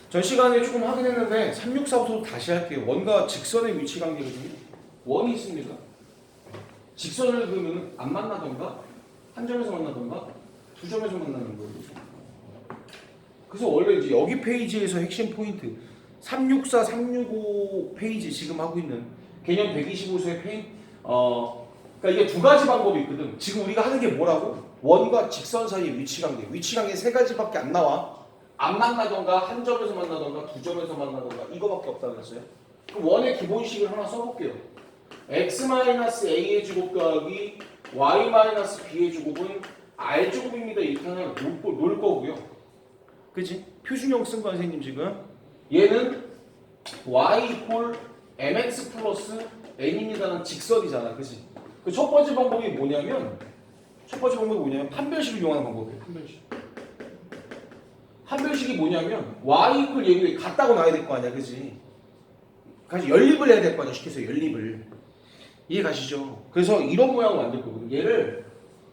전 시간에 조금 하긴 했는데 364부터 다시 할게요. 원과 직선의 위치 관계거든요. 원이 있습니까? 직선을 그러면 안 만나던가 한 점에서 만나던가 두 점에서 만나는 거예요. 그래서 원래 이제 여기 페이지에서 핵심 포인트 364, 365 페이지 지금 하고 있는 개념 125소의 그러니까 이게 두 가지 방법이 있거든. 지금 우리가 하는 게 뭐라고? 원과 직선 사이의 위치 관계. 위치 관계 세 가지밖에 안 나와. 안 만나던가 한 점에서 만나던가 두 점에서 만나던가 이거밖에 없다 그랬어요. 그럼 원의 기본식을 하나 써볼게요. x-a의 제곱 더하기 y-b의 제곱은 r제곱입니다. 이렇게 하나 놓을 거고요. 그치? 표준형 쓴 거 선생님 지금. 얘는 y 이퀄 mx 플러스 n입니다는 직선이잖아. 그치? 그 첫 번째 방법이 뭐냐면 판별식을 이용하는 방법이에요. 판별식이 뭐냐면 y 이퀄 얘기 같다고 나와야 될 거 아니야. 그치? 같이 연립을 해야 될 거 아니야. 시켜서 연립을. 이해 가시죠? 그래서 이런 모양을 만들 거거든. 얘를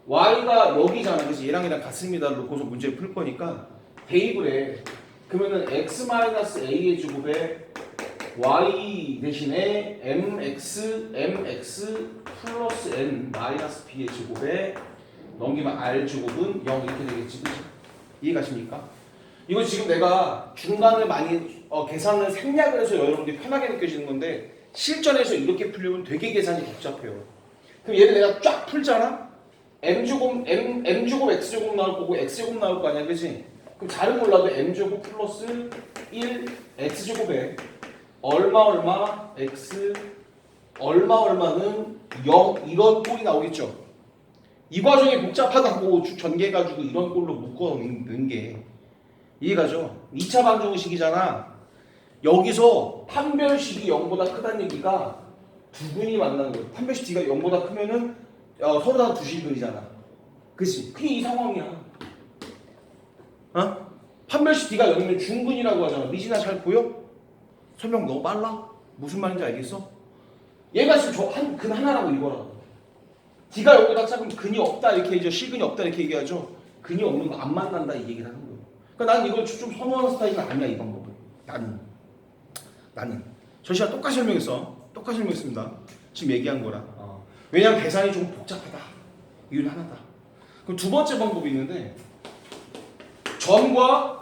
y가 여기잖아. 그래서 얘랑 같습니다. 놓고서 문제를 풀 거니까 대입을 해. 그러면은 x-a의 제곱에 y 대신에 mx 플러스 n 마이너스 b의 제곱에 넘기면 r 제곱은 0 이렇게 되겠지. 그치? 이해 가십니까? 이거 지금 내가 중간을 많이 계산을 생략을 해서 여러분들이 편하게 느껴지는 건데 실전에서 이렇게 풀려면 되게 계산이 복잡해요. 그럼 얘를 내가 쫙 풀잖아? m제곱 x제곱 나올 거고 x제곱 나올 거 아니야. 그치? 그럼 잘은 몰라도 m제곱 플러스 1 x제곱에 얼마 x 얼마는 0 이런 꼴이 나오겠죠. 이 과정이 복잡하다고 전개해가지고 이런 꼴로 묶어놓는 게 이해가죠? 2차 방정식이잖아. 여기서 판별식이 0보다 크다는 얘기가 두 분이 만나는 거예요. 판별식 D가 0보다 크면은 서로 다 두실근이잖아. 그치? 그게 이 상황이야. 판별식 D가 0이면 중근이라고 하잖아. 미진아 잘 보여? 설명 너무 빨라? 무슨 말인지 알겠어? 얘가 지금 근 하나라고 이거라고. D가 0보다 작으면 근이 없다 이렇게 얘기하죠. 실근이 없다 이렇게 얘기하죠. 근이 없는 거 안 만난다 이 얘기를 하는 거예요. 그러니까 나는 이걸 좀 선호하는 스타일은 아니야 이 방법을. 나는 저 시간 똑같이 설명했습니다. 지금 얘기한 거랑. 왜냐하면 계산이 좀 복잡하다. 이유는 하나다. 그럼 두 번째 방법이 있는데 점과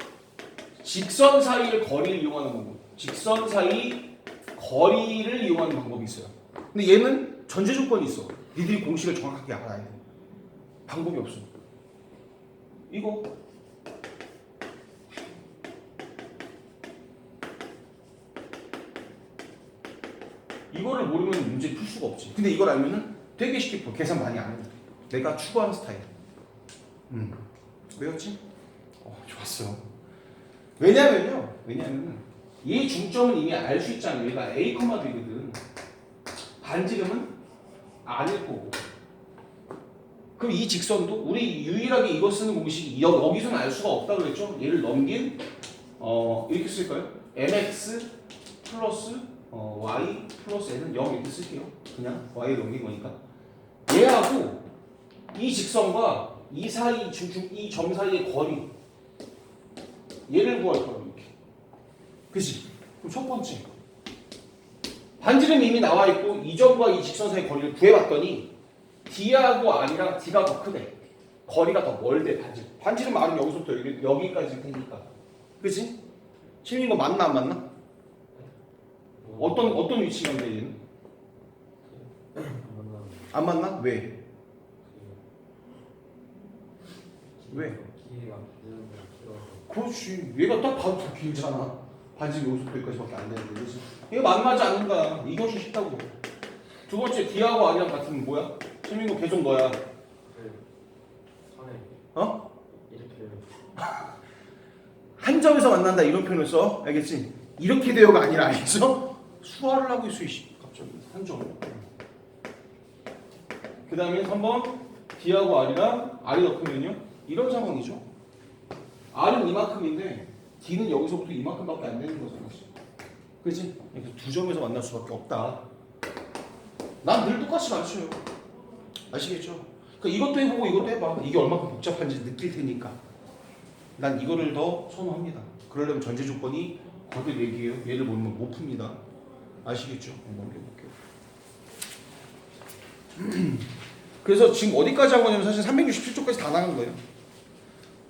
직선 사이의 거리를 이용하는 방법. 직선 사이 거리를 이용하는 방법이 있어요. 근데 얘는 전제 조건이 있어. 니들이 공식을 정확하게 알아야 돼. 방법이 없어. 이거를 모르면 문제 풀 수가 없지. 근데 이걸 알면은 되게 쉽게 풀어. 계산 많이 안 해도 돼. 내가 추구하는 스타일. 왜였지? 좋았어. 왜냐면은 얘 중점은 이미 알 수 있잖아. 얘가 A, B거든. 반지름은 아닐 거고. 그럼 이 직선도 우리 유일하게 이거 쓰는 공식이 여기서는 알 수가 없다 그랬죠? 얘를 넘긴 이렇게 쓸까요? mx 플러스 y 플러스 n은 0 이렇게 쓸게요. 그냥 y를 넘긴 거니까. 얘하고 이 직선과 이 사이 이 점 사이의 거리 얘를 구할 거예요. 이렇게. 그치? 그럼 첫 번째 반지름이 이미 나와 있고 이 점과 이 직선 사이의 거리를 구해봤더니 D하고 R이랑 D가 더 크대. 거리가 더 멀대. 반지름 R은 여기서부터 여기까지 되니까. 그치? 지금 이거 맞나 안 맞나? 어떤 위치인데 얘는? 안 맞나? 왜? 그렇지. 얘가 딱 봐도 더 길잖아. 반지름 여기서부터 여기까지밖에 안 되는데. 그치? 이거 만나지 않는 거야. 이것이 쉽다고. 두 번째 D하고 R이랑 같으면 뭐야? 최민구 계속 너야. 이렇게 한 점에서 만난다 이런 표현을 써. 알겠지? 이렇게 되어가 아니라 알겠어? 수화를 하고 있어. 갑자기 한 점. 그 다음에 3번 D하고 R이랑 R이 더 크면요. 이런 상황이죠. R은 이만큼인데 D는 여기서부터 이만큼밖에 안 되는 거잖아. 그렇지? 두 점에서 만날 수밖에 없다. 난 늘 똑같이 가르쳐요. 아시겠죠? 그러니까 이것도 해보고 이것도 해봐. 이게 얼마큼 복잡한지 느낄 테니까. 난 이거를 더 선호합니다. 그러려면 전제 조건이 거듭 얘기해요. 얘를 모르면 못 풉니다. 아시겠죠? 넘겨볼게요. 그래서 지금 어디까지 한 거냐면 사실 367쪽까지 다 나간 거예요.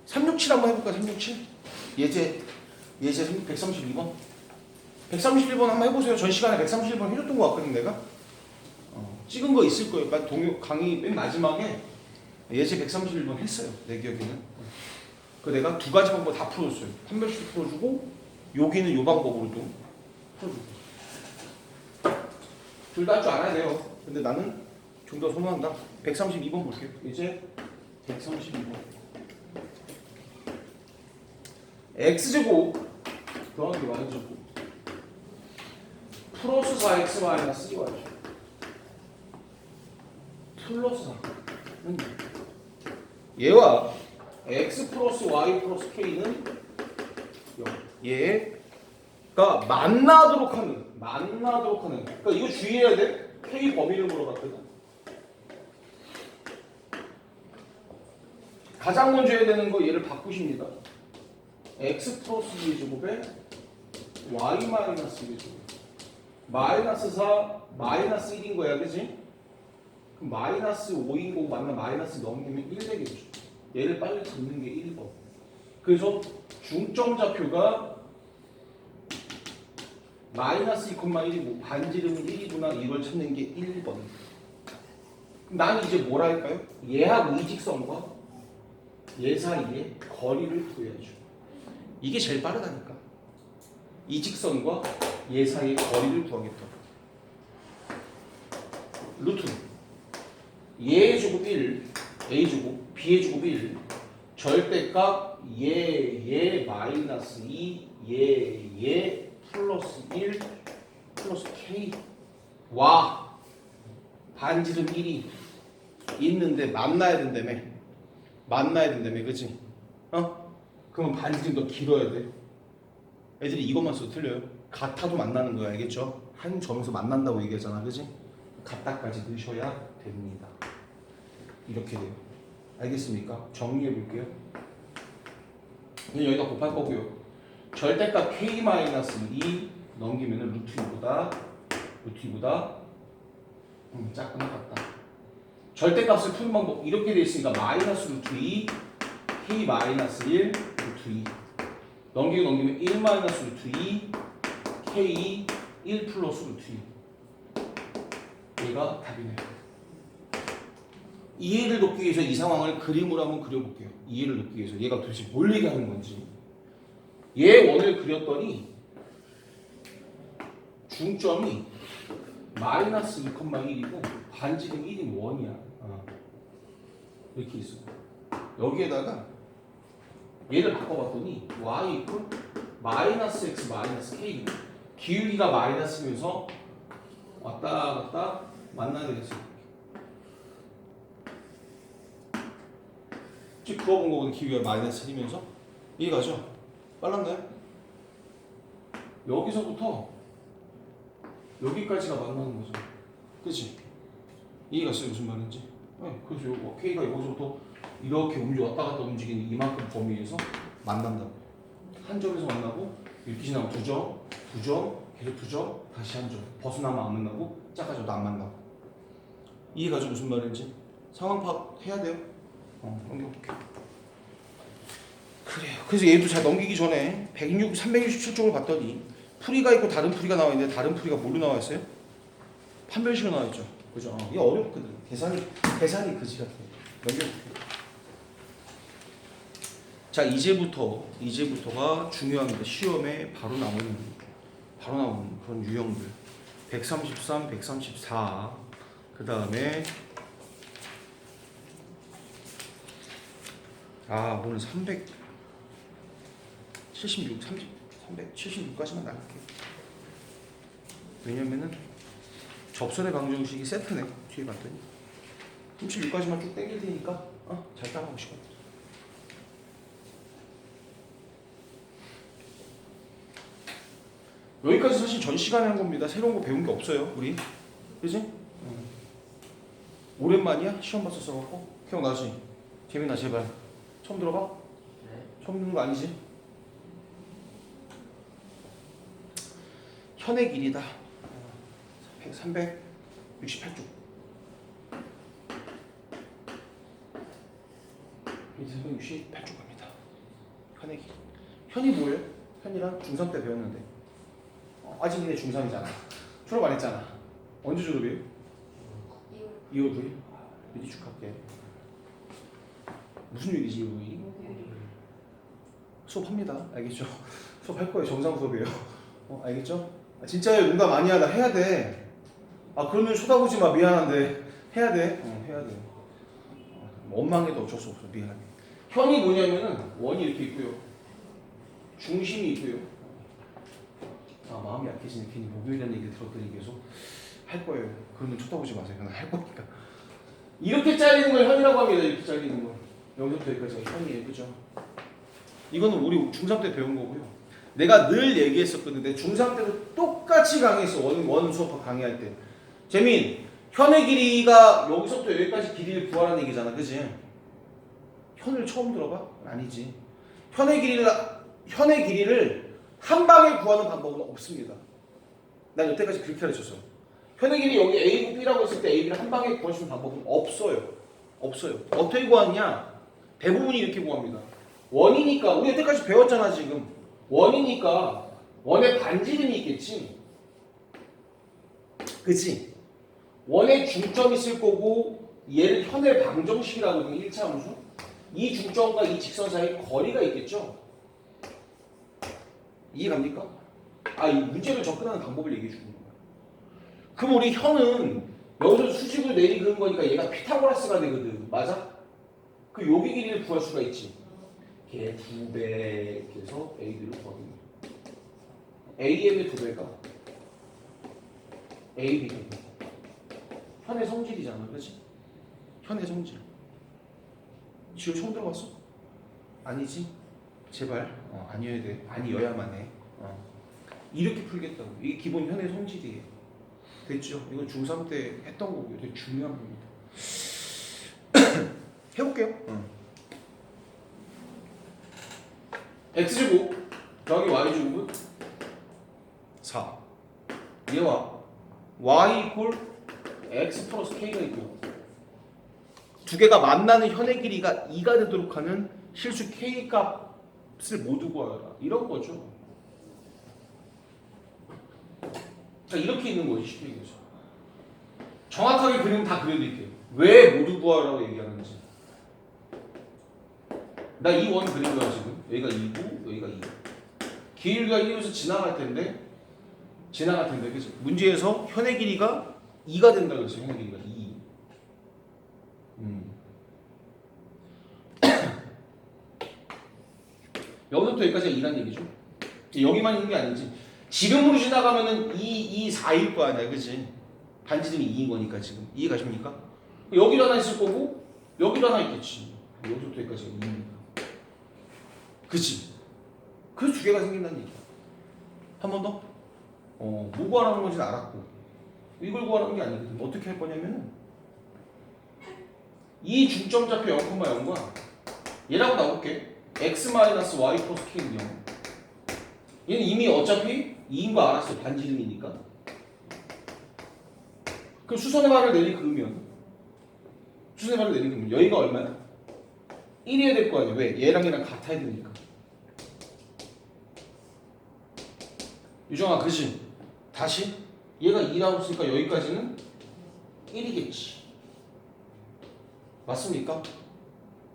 367 한번 해볼까요? 367? 예제 132번. 131번 한번 해보세요. 전 시간에 131번 해줬던 거 같거든 내가. 찍은 거 있을 거예요. 동요 강의 맨 마지막에 예제 131번 했어요. 내 기억에는. 그 내가 두 가지 방법 다 풀어줬어요. 판별식도 풀어주고 여기는 요 방법으로도 풀어주고. 둘 다 할 줄 알아야 돼요. 근데 나는 좀 더 선호한다. 132번 볼게요. 이제 132번. x제곱 더하기 y제곱 플러스 4x 마이너스 2y 플러스 4는 얘와 x 플러스 y 플러스 k는 0. 얘가 만나도록 하는 그러니까 이거 주의해야 돼. k 범위를 물어봤거든. 가장 먼저 해야 되는 거 얘를 바꾸십니다. x 플러스 2의 제곱에 y 마이너스 2의 제곱 마이너스 4 마이너스 1인 거야, 그지? 그럼 마이너스 5인 거고 만나 마이너스 넘기면 1 되겠죠. 얘를 빨리 잡는 게 1번. 그래서 중점 좌표가 마이너스 2,1이고 반지름이 1이구나 이걸 찾는 게 1번. 나는 이제 뭘 할까요? 얘하고 이 직선과 얘 사이에 거리를 구해야죠. 이게 제일 빠르다니까. 이 직선과 얘 사이의 거리를 구하겠다. 루트 얘의 제곱 1, A의 제곱, B의 제곱 1, 절대값 얘 마이너스 2, 얘 플러스 1 플러스 K 와 반지름 1이 있는데 만나야 된다며. 그치? 그러면 반지름 더 길어야 돼. 애들이 이것만 써도 틀려요. 같아도 만나는 거야, 알겠죠? 한 점에서 만난다고 얘기하잖아, 그치? 같다까지 넣으셔야 됩니다. 이렇게 돼요. 알겠습니까? 정리해 볼게요. 여기다 곱할 거고요. 절대값 k-2 넘기면 루트 2보다 작거나 같다. 절대값을 푸는 방법 이렇게 돼 있으니까 마이너스 루트 2 k 마이너스 1 루트 2 넘기면 1 마이너스 루트 2 k 1 플러스 루트 2 얘가 답이네요. 이해를 돕기 위해서 이 상황을 그림으로 한번 그려볼게요. 이해를 돕기 위해서 얘가 도대체 뭘 얘기하는 건지. 얘 원을 그렸더니 중점이 마이너스 2,1이고 반지름 1인 원이야. 이렇게 있어. 여기에다가 얘를 바꿔봤더니 y 이퀄 마이너스 x 마이너스 k 기울기가 마이너스면서 왔다 갔다 만나야 되겠어. 지금 그어본 거거든. 기울기가 마이너스 1이면서 이해가죠? 빨랐나요? 여기서부터 여기까지가 만나는 거죠. 그치? 이해갔어요? 무슨 말인지? 네, 그래서 요거 K가 여기서부터 이렇게 왔다 갔다 움직이는 이만큼 범위에서 만난다고. 한 점에서 만나고 이렇게 지나면 두 점, 계속 두 점, 다시 한 점. 벗어나면 안 만나고 작아져도 안 만나고. 이해가죠? 무슨 말인지? 상황 파악해야 돼요. 넘겨볼게요. 그래요. 그래서 얘도 잘 넘기기 전에 367쪽을 봤더니 풀이가 있고 다른 풀이가 나와 있는데 다른 풀이가 뭘로 나와 있어요? 판별식으로 나와 있죠. 그죠? 이게 어렵거든. 계산이 그지 같아. 넘겨볼게요. 자, 이제부터가 중요합니다. 시험에 바로 나오는 그런 유형들. 133, 134. 그 다음에 오늘 376까지만 나갈게요. 왜냐면은 접선의 방정식이 세트네. 뒤에 봤더니 36까지만 쭉 땡길 테니까 잘 따라오시고. 여기까지 사실 전 시간에 한 겁니다. 새로운 거 배운 게 없어요, 우리. 그지? 오랜만이야? 시험 봤어 써갖고? 기억나지? 재민아 제발. 처음 들어봐? 네. 처음 듣는 거 아니지? 현의 길이다. 368쪽. 이제 368쪽 갑니다. 현의 길이. 현이 뭐예요? 현이랑 중3 때 배웠는데. 아직 니네 중3이잖아. 졸업 안 했잖아. 언제 졸업이에요? 2월 9일? 미리 축하할게. 무슨 요일이지 2월 9일이? 수업합니다. 알겠죠? 수업할 거예요. 정상 수업이에요. 알겠죠? 진짜요. 농담 많이 하다 해야 돼. 그러면 쳐다보지 마. 미안한데 해야 돼. 해야 돼. 원망해도 어쩔 수 없어. 미안해. 현이 뭐냐면은 원이 이렇게 있고요. 중심이 있고요. 마음이 약해지네. 괜히 목요일이라는 얘기를 들었더니 계속 할 거예요. 그러면 쳐다보지 마세요. 그냥 할 거니까. 이렇게 잘리는 걸 현이라고 합니다. 이렇게 잘리는 걸. 여기서부터 여기까지가 현이에요. 그죠? 이거는 우리 중3 때 배운 거고요. 내가 늘 얘기했었거든. 내 중3 때도 똑같이 강의했어. 원 수업 강의할 때. 재민, 현의 길이가 여기서부터 여기까지 길이를 구하라는 얘기잖아. 그지? 현을 처음 들어봐? 아니지. 현의 길이를 한 방에 구하는 방법은 없습니다. 난 여태까지 그렇게 가르쳤어. 현의 길이 여기 A고 B라고 했을 때 A, B를 한 방에 구할 수 있는 방법은 없어요. 없어요. 어떻게 구하느냐? 대부분이 이렇게 구합니다. 원이니까 우리 여태까지 배웠잖아 지금. 원이니까 원의 반지름이 있겠지. 그치? 원의 중점이 있을 거고 얘를 현의 방정식이라고 하는 1차 함수. 이 중점과 이 직선 사이에 거리가 있겠죠. 이해갑니까? 이 문제를 접근하는 방법을 얘기해 주는 거야. 그럼 우리 현은 여기서 수직을 내리 그은 거니까 얘가 피타고라스가 되거든. 맞아? 그 여기 길이를 구할 수가 있지. 걔 2배 해서 AB를 구하는 거야. AM의 2배가 AB가 현의 성질이잖아. 그렇지? 현의 성질. 지금 처음 들어봤어? 아니지? 제발. 아니어야 돼. 아니어야만 해. 이렇게 풀겠다고. 이게 기본 현의 성질이에요. 됐죠? 이건 중3 때 했던 거고요. 되게 중요한 겁니다. 해볼게요. x제곱 더하기 y제곱은 4. 얘와 y 이퀄 x 플러스 k가 있고 두 개가 만나는 현의 길이가 2가 되도록 하는 실수 k 값을 모두 구하라. 이런 거죠. 자, 이렇게 있는 거지 쉽게 얘기해서. 정확하게 그림 다 그려드릴게요. 왜 모두 구하라고 얘기하는지. 나 이 원 그린 거야 지금. 여기가 2고 여기가 2. 길이가 1에서 지나갈 텐데 그치? 문제에서 현의 길이가 2가 된다고 했어요. 현의 길이가 2. 여기서부터 여기까지가 2란 얘기죠. 여기만 있는 게 아니지. 지름으로 지나가면은 2, 4일 거 아니야. 그치? 반지름이 2인 거니까 지금. 이해가십니까? 여기도 하나 있을 거고 여기도 하나 있겠지. 여기서부터 여기까지가 2입니다. 그치? 그래서 두 개가 생긴다는 얘기야. 한 번 더? 뭐 구하라는 건지는 알았고 이걸 구하라는 게 아니거든. 어떻게 할 거냐면은 이 중점 좌표 0,0과 얘라고 나올게. x-y 플러스 k는 0. 얘는 이미 어차피 2인 거 알았어. 반지름이니까. 그럼 수선의 발을 내리 그으면 여기가 얼마야? 1이어야 될 거 아니야. 왜? 얘랑 같아야 되니까. 유정아, 그지? 다시 얘가 2라고 했으니까 여기까지는 1이겠지. 맞습니까?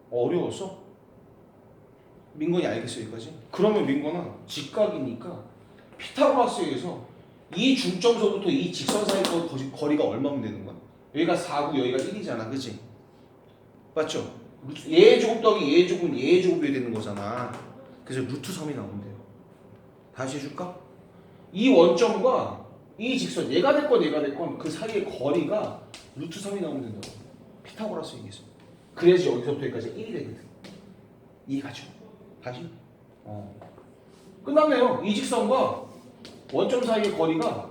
어려웠어? 민건이 알겠어 여기까지? 그러면 민건은 직각이니까 피타고라스에 의해서 이 중점서부터 이 직선 사이 거리가 얼마면 되는 거야? 여기가 4고 여기가 1이잖아. 그지? 맞죠? 얘 제곱 더하기 얘 제곱은 얘 제곱이 되는 거잖아. 그래서 루트 3이 나온대요. 다시 해줄까? 이 원점과 이 직선 얘가 됐건 그 사이의 거리가 루트 3이 나오면 된다고. 피타고라스 얘기했어. 그래야지 여기서부터 여기까지 1이 되거든. 이해가죠? 다시? 끝났네요. 이 직선과 원점 사이의 거리가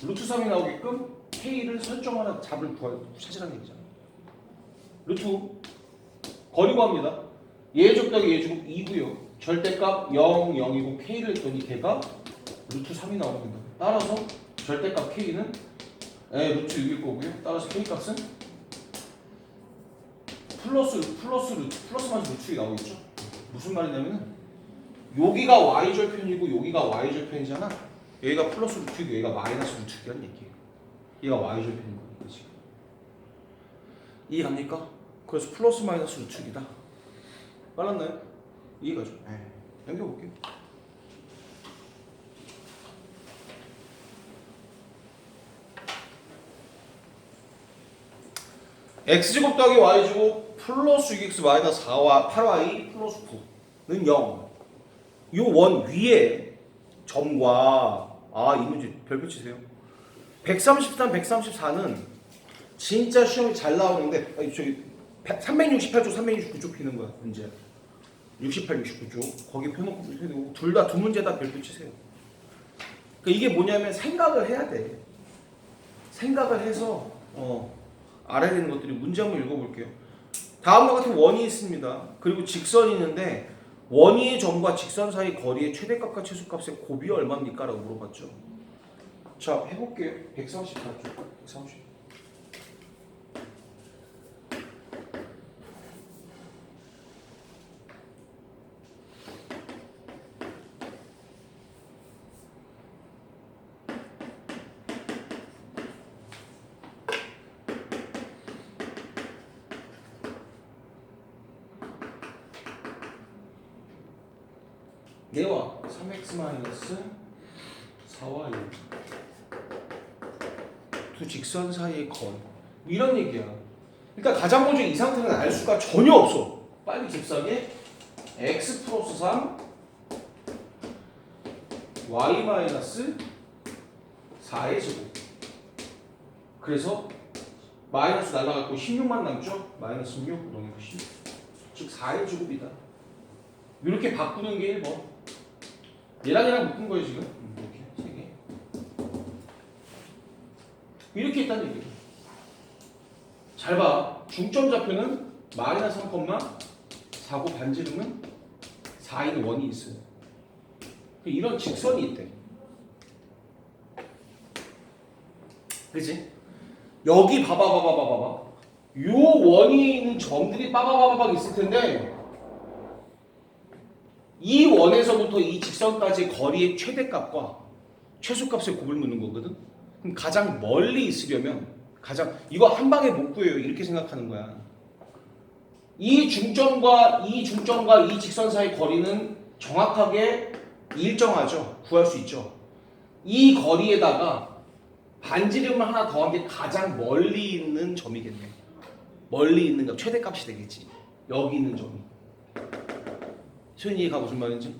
루트 3이 나오게끔 K를 설정하는 찾으라는 얘기잖아. 루트 거리 구합니다. 얘 제곱 더하기 얘 제곱 2고요. 절대값 0, 0이고 K를 했더니 걔가 루트 3이 나오면 된다. 따라서 절대값 k는 루트 6일 거고요. 따라서 k 값은 플러스 마이너스 루트 6이 나오겠죠. 무슨 말이냐면은 여기가 y절편이고 여기가 y절편이잖아. 여기가 플러스 루트 6, 여기가 마이너스 루트 6이라는 얘기예요. 얘가 y절편인 거니까 지금. 이해갑니까? 그래서 플러스 마이너스 루트 6이다. 빨랐나요? 이해가죠? 네. 넘겨볼게요. x제곱 더하기 y제곱 플러스 6x 마이너스 4y 8y 플러스 9는 0. 요 원 위에 점과 이 문제 별표 치세요. 133, 134는 진짜 시험이 잘 나오는데 저기 368쪽, 369쪽 피는 거야 문제. 68, 69쪽 거기 펴놓고 펴놓고 두 문제 다 별표 치세요. 그러니까 이게 뭐냐면 생각을 해야 돼. 생각을 해서 알아야 되는 것들이 문제 한번 읽어볼게요. 다음과 같은 원이 있습니다. 그리고 직선이 있는데 원위의 점과 직선 사이 거리의 최대값과 최소값의 곱이 얼마입니까? 라고 물어봤죠. 자, 해볼게요. 134쪽. 130. 얘와 3x 마이너스 4y 두 직선 사이의 거리 이런 얘기야. 그러니까 가장 먼저 이 상태는 알 수가 전혀 없어. 빨리 잽싸게 x 플러스 3 y 마이너스 4의 제곱. 그래서 마이너스 날라갔고 16만 남죠? 마이너스 16 너무 16. 즉 4의 제곱이다. 이렇게 바꾸는 게 1번. 얘랑 묶은 거예요 지금. 이렇게 세 개. 이렇게 있다는 얘기예요. 잘 봐. 중점 좌표는 마이너스 3,4고 반지름은 4인 원이 있어요. 이런 직선이 있대. 그치? 여기 봐봐. 요 원이 있는 점들이 빠바바바박 있을 텐데 이 원에서부터 이 직선까지 거리의 최대값과 최소값의 곱을 묻는 거거든. 그럼 가장 멀리 있으려면 이거 한 방에 못 구해요. 이렇게 생각하는 거야. 이 중점과 이 직선 사이 거리는 정확하게 일정하죠. 구할 수 있죠. 이 거리에다가 반지름을 하나 더한 게 가장 멀리 있는 점이겠네. 멀리 있는 값 최대값이 되겠지. 여기 있는 점이. 소연이가 무슨 말인지?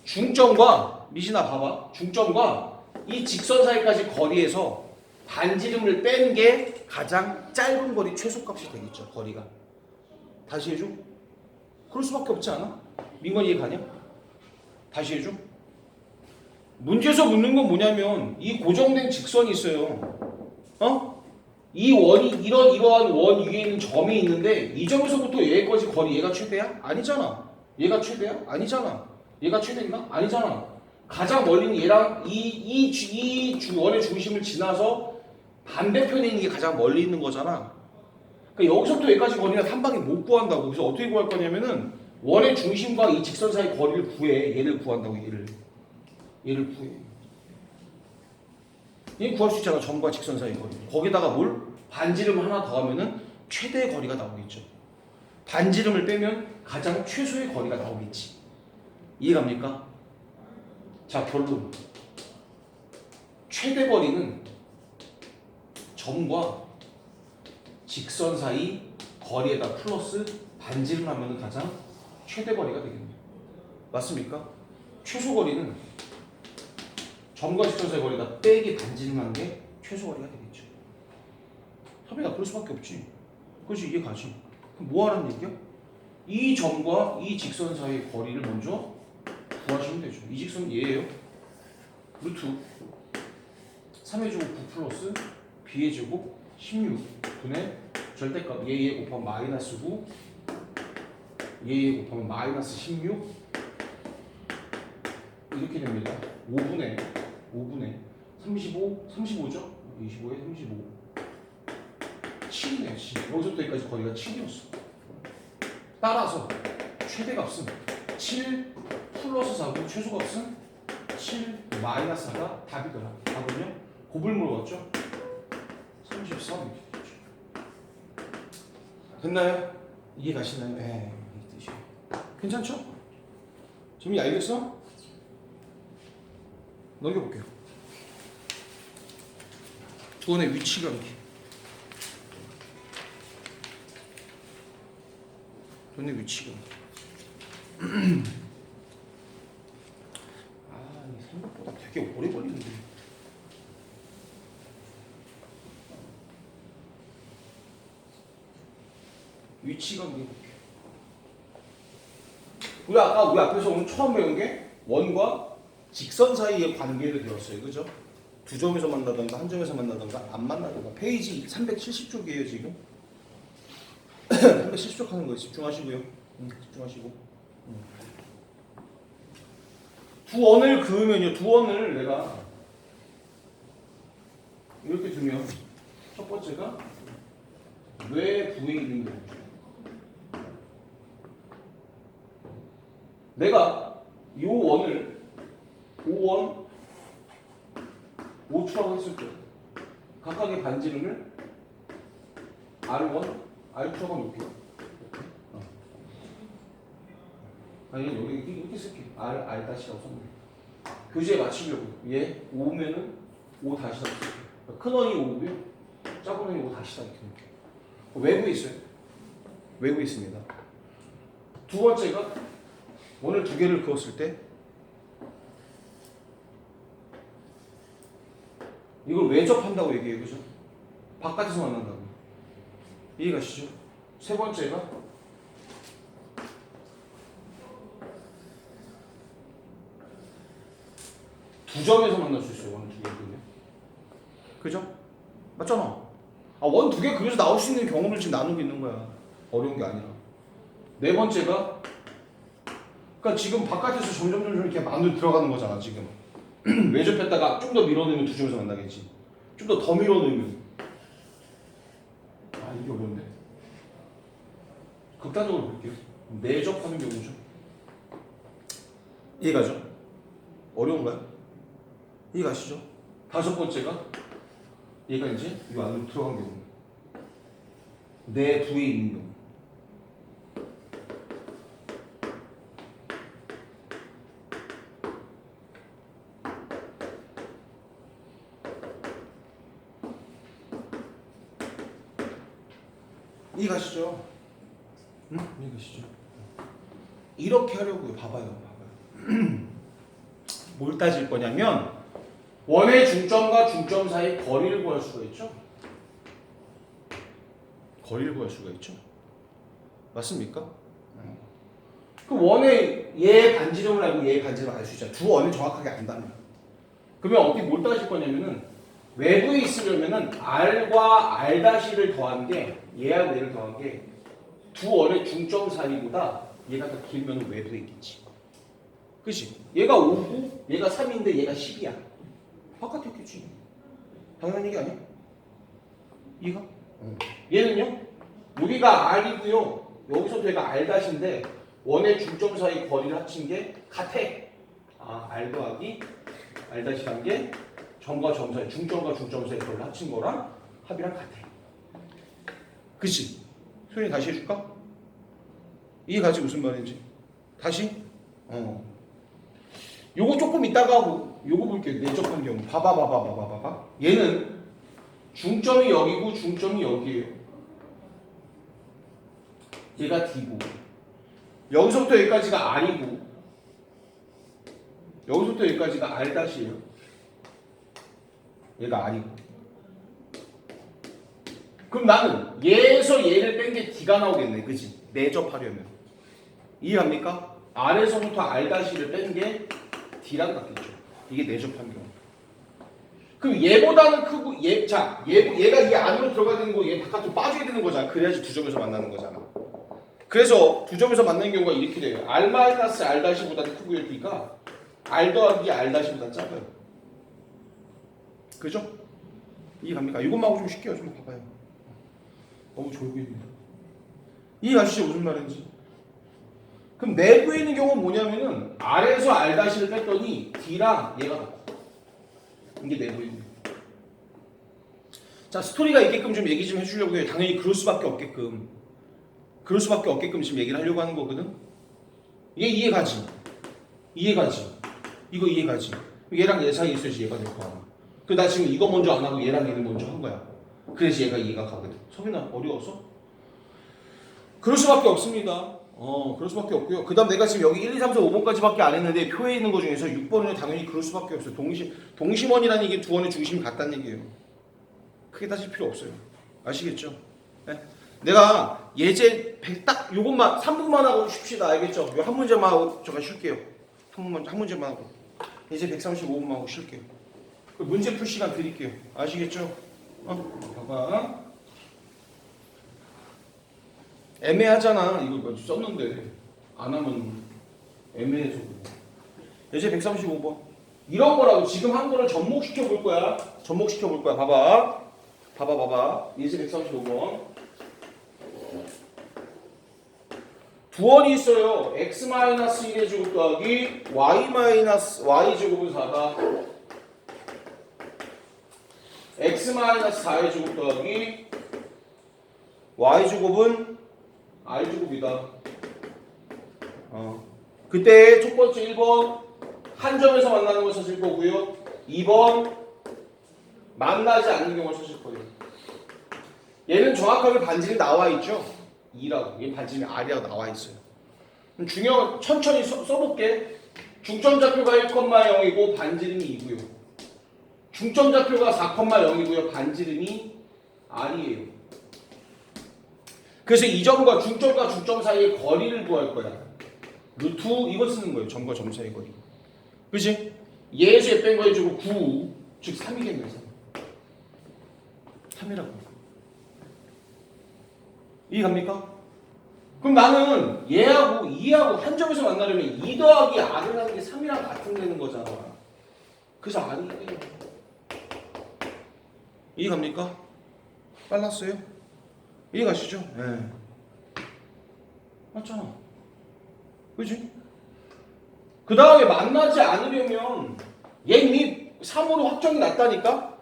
중점과 미신아 봐봐. 중점과 이 직선 사이까지 거리에서 반지름을 뺀 게 가장 짧은 거리 최소값이 되겠죠. 거리가. 다시 해줘. 그럴 수밖에 없지 않아? 민건 이해 가냐? 다시 해줘. 문제에서 묻는 건 뭐냐면 이 고정된 직선이 있어요. 이 원이 이러한 원 위에 있는 점이 있는데 이 점에서부터 얘까지 거리 얘가 최대야? 아니잖아. 얘가 최대야? 아니잖아. 얘가 최대인가? 아니잖아. 가장 멀리는 얘랑 이 원의 중심을 지나서 반대편에 있는 게 가장 멀리 있는 거잖아. 그러니까 여기서부터 여기까지 거리는 한 방에 못 구한다고. 그래서 어떻게 구할 거냐면은 원의 중심과 이 직선 사이 거리를 구해. 얘를 구한다고. 얘를 구해. 얘 구할 수 있잖아. 점과 직선 사이 거리. 거기다가 뭘? 반지름 하나 더하면은 최대의 거리가 나오겠죠. 반지름을 빼면 가장 최소의 거리가 나오겠지. 이해갑니까? 자, 결론. 최대 거리는 점과 직선 사이 거리에다 플러스 반지름 하면 가장 최대 거리가 되겠네요. 맞습니까? 최소 거리는 점과 직선 사이 거리에다 빼기 반지름 하는 게 최소 거리가 되겠죠. 선배가 그럴 수밖에 없지. 그렇지, 이해 가지. 그럼 뭐 하라는 얘기야? 이 점과 이 직선 사이의 거리를 먼저 구하시면 되죠. 이 직선은 얘예요. 루트 3의 제곱 9 플러스 b의 제곱 16 분의 절대값 얘 곱하면 마이너스 9 얘 곱하면 마이너스 16 이렇게 됩니다. 5분의 35죠? 25에 35 7이네요. 7. 여기서부터 여기까지 거리가 7이었어. 따라서 최대값은 7 플러스 4고 최소값은 7 마이너스 4가 답이더라. 답은요? 곱을 물어봤죠? 33 이렇게 됐죠. 됐나요? 이해 가시나요? 네, 이 뜻이에요. 괜찮죠? 재민이 알겠어? 넘겨볼게요. 두 원의 위치 관계. 두 원의 위치 관계. 아, 이게 생각보다 되게 오래 걸리는데. 위치 관계 볼게요. 우리 앞에서 오늘 처음 배운 게 원과 직선 사이의 관계를 배웠어요. 그죠? 두 점에서 만나던가 한 점에서 만나던가 안 만나던가. 페이지 370쪽이에요 지금. 370쪽 하는 거예요. 집중하시고요. 집중하시고. 두 원을 그으면요. 두 원을 내가 이렇게 두면 첫 번째가 외부에 있는 경우죠. 내가 이 원을 5원 5초라고 했을 때 각각의 반지름을 R1, R2라고 놓을게요. 아니 여기 이렇게 쓸게. R 다시라고 썼네. 교재에 맞추려고. 얘 5면은 5 다시라고 쓸게요. 큰 원이 5고요. 작은 원이 5 다시다 이렇게 놓을게요. 외부에 있어요. 외부에 있습니다. 두 번째가 원을 두 개를 그었을 때 이걸 왜 접한다고 얘기해요, 그죠? 바깥에서 만난다고. 이해가시죠? 세 번째가 두 점에서 만날 수 있어요, 원을 두 개 그리면. 그죠? 맞잖아. 아, 원 두 개 그려서 나올 수 있는 경우를 지금 나누고 있는 거야. 어려운 게 아니라. 네 번째가 그러니까 지금 바깥에서 점점 이렇게 안으로 들어가는 거잖아, 지금. 왜 접했다가 좀 더 밀어넣으면 두 점에서 만나겠지. 좀 더 밀어넣으면. 아, 이게 어려운데. 극단적으로 볼게요. 내접하는 경우죠. 이해가죠? 어려운가요? 이해가시죠? 다섯 번째가 얘가 이제 이 안으로 들어간 경우. 내 부에 있는 경우. 이해가시죠? 응? 이해가시죠? 이렇게 하려고요. 봐봐요. 뭘 따질 거냐면 원의 중점과 중점 사이 거리를 구할 수가 있죠. 거리를 구할 수가 있죠. 맞습니까? 그 원의 얘 반지름을 알고 얘 반지름을 알 수 있잖아. 두 원을 정확하게 안다면. 그러면 어떻게 뭘 따질 거냐면은 외부에 있으려면은 R과 R''를 더한 게 얘하고 얘를 더한 게 두 원의 중점 사이보다 얘가 더 길면 외부에 있겠지. 그치? 얘가 5고 얘가 3인데 얘가 10이야. 바깥에 있겠지. 당연한 얘기 아니야? 이가? 얘는요? 여기가 R이고요. 여기서부터 얘가 R''인데 원의 중점 사이 거리를 합친 게 같아. 아, R 더하기 R''한 게 점과 점 사이, 중점과 중점 사이 거리를 합친 거랑 합이랑 같아. 그치? 소연이 다시 해줄까? 이해가지 무슨 말인지? 다시? 요거 조금 이따가 하고 요거 볼게요. 내접한 경우. 봐봐. 얘는 중점이 여기고 중점이 여기에요. 얘가 D고 여기서부터 여기까지가 R이고 여기서부터 여기까지가 R''이에요. 얘가 R이고 그럼 나는 얘에서 얘를 뺀 게 D가 나오겠네. 그치? 내접하려면 이해합니까? R에서부터 R''를 뺀 게 D랑 같겠죠. 이게 내접한 경우. 그럼 얘보다는 크고 얘가 이 안으로 들어가야 되는 거 얘 바깥으로 빠져야 되는 거잖아. 그래야지 두 점에서 만나는 거잖아. 그래서 두 점에서 만나는 경우가 이렇게 돼요. R-R'보다는 크고요. D가 R 더하기 R 다시보다 작아요. 그죠? 이해 갑니까? 이것만 하고 좀 쉽게요. 좀 봐봐요. 너무 졸고 있네. 이해 가시죠? 무슨 말인지. 그럼 내부에 있는 경우는 뭐냐면은 R에서 R 다시를 뺐더니 D랑 얘가 같아. 이게 내부에 있는. 자, 스토리가 있게끔 좀 얘기 좀 해주려고 해요. 당연히 그럴 수밖에 없게끔. 그럴 수밖에 없게끔 지금 얘기를 하려고 하는 거거든. 얘 이해가지? 이해가지? 이거 이해가지? 얘랑 얘 사이에 있어야지 얘가 될 거야. 그래서 나 지금 이거 먼저 안 하고 얘랑 얘를 먼저 한 거야. 그래서 얘가 이해가 가거든. 성민아 어려웠어? 그럴 수밖에 없습니다. 그럴 수밖에 없고요. 그 다음 내가 지금 여기 1, 2, 3, 4, 5번까지밖에 안 했는데 표에 있는 거 중에서 6번은 당연히 그럴 수밖에 없어요. 동심원이라는 얘기 두 원의 중심이 같다는 얘기예요. 크게 따질 필요 없어요. 아시겠죠? 네? 내가 예제 딱 요것만 3분만 하고 쉽시다. 알겠죠? 요 한 문제만 하고 잠깐 쉴게요. 한 문제만 하고 예제 135분만 하고 쉴게요. 문제 풀 시간 드릴게요. 아시겠죠? 봐봐. 애매하잖아. 이거 뭐 썼는데 안 하면 애매해서 그래. 예제 135번. 이런 거라고 지금 한 거를 접목시켜 볼 거야. 접목시켜 볼 거야. 봐봐. 예제 135번. 두 원이 있어요. x-1의 제곱 더하기 y 제곱은 4다. x-4의 제곱 더하기 y 제곱은 r 제곱이다. 그때 첫 번째 1번 한 점에서 만나는 걸 찾을 거고요. 2번 만나지 않는 경우를 찾을 거예요. 얘는 정확하게 반지름이 나와 있죠. 2라고. 얘 반지름이 R이라고 나와 있어요. 중요 천천히 써볼게. 중점 좌표가 1,0이고 반지름이 2고요. 중점 좌표가 4,0이고요. 반지름이 R이에요. 그래서 이 점과 중점 사이의 거리를 구할 거야. 루트 이거 쓰는 거예요. 점과 점 사이의 거리. 그치? 얘에서 얘 뺀 거 해주고 9, 즉 3이겠네. 3이라고. 이해갑니까? 그럼 나는 얘하고 2하고 한 점에서 만나려면 2 더하기 R을 하는 게 3이랑 같은 되는 거잖아. 그래서 R이 이래요. 이해갑니까? 빨랐어요? 이해가시죠? 네. 맞잖아. 그지? 그 다음에 만나지 않으려면 얘 이미 3으로 확정이 났다니까?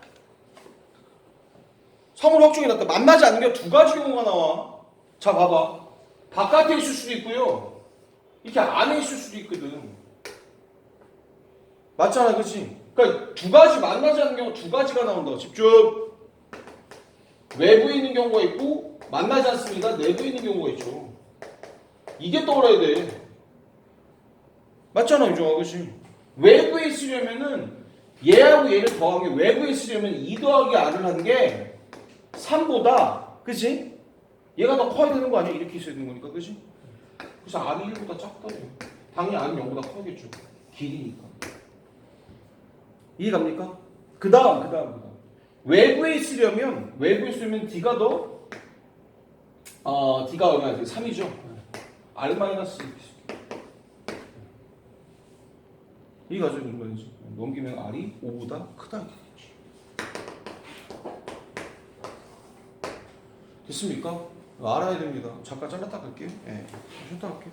3으로 확정이 났다. 만나지 않는 게 두 가지 경우가 나와. 자, 봐봐. 바깥에 있을 수도 있고요. 이렇게 안에 있을 수도 있거든. 맞잖아, 그치? 그러니까 두 가지 만나지 않는 경우 두 가지가 나온다. 집중. 외부에 있는 경우가 있고 만나지 않습니다. 내부에 있는 경우가 있죠. 이게 떠올라야 돼. 맞잖아, 유정아, 그치? 외부에 있으려면은 얘하고 얘를 더한 게 외부에 있으려면 2 더하기 R을 한 게 3보다, 그치? 얘가 더 커야 되는 거 아니야? 이렇게 있어야 되는 거니까, 그치? 그래서 R이 1보다 작다고요. 당연히 R은 0보다 커야겠죠. 길이니까. 이해갑니까? 그 다음. 외부에 있으려면 D가 D가 얼마야? 3이죠. R-1. 이 가지고 있는 거지. 넘기면 R이 5보다 크다. 됐습니까? 알아야 됩니다. 잠깐 잘랐다 갈게요. 예. 쉬었다 갈게요.